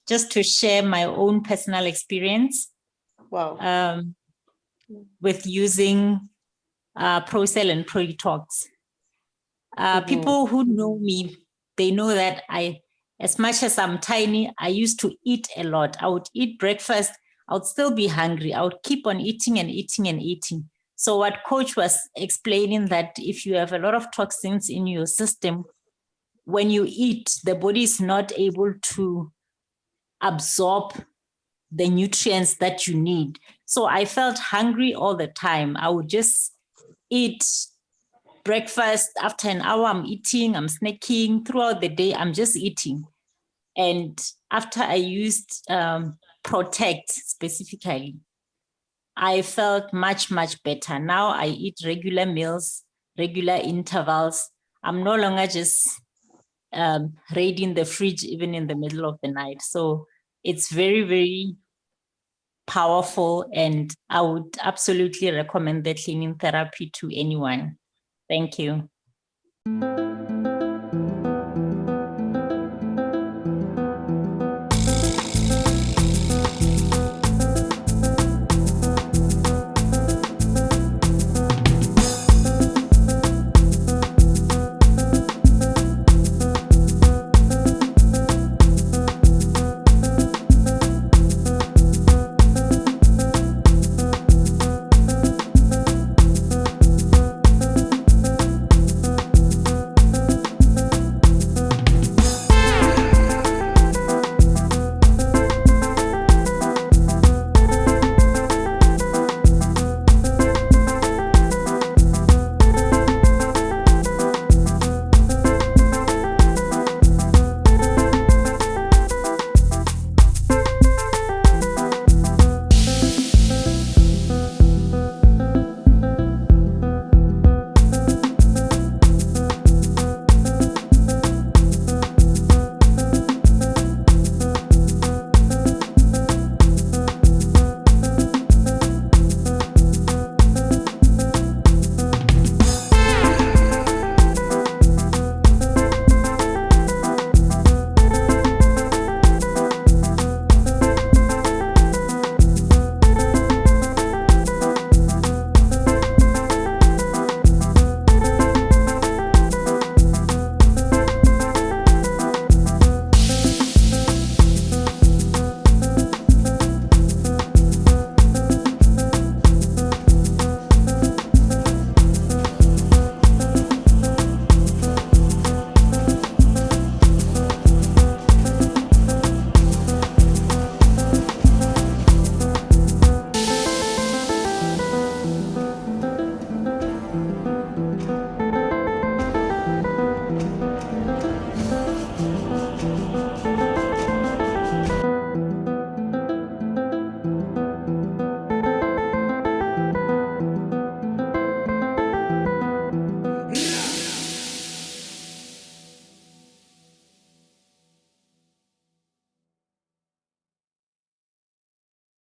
just to share my own personal experience. Wow. With using Procell and Prodetox. People who know me, they know that as much as I'm tiny, I used to eat a lot. I would eat breakfast, I would still be hungry. I would keep on eating and eating and eating. So what Coach was explaining, that if you have a lot of toxins in your system, when you eat, the body is not able to absorb the nutrients that you need. So I felt hungry all the time. I would just eat breakfast. After an hour, I'm eating, I'm snacking. Throughout the day, I'm just eating. And after I used Protect specifically, I felt much, much better. Now I eat regular meals, regular intervals. I'm no longer just raiding the fridge even in the middle of the night. So it's very, very powerful, and I would absolutely recommend the cleaning therapy to anyone. Thank you.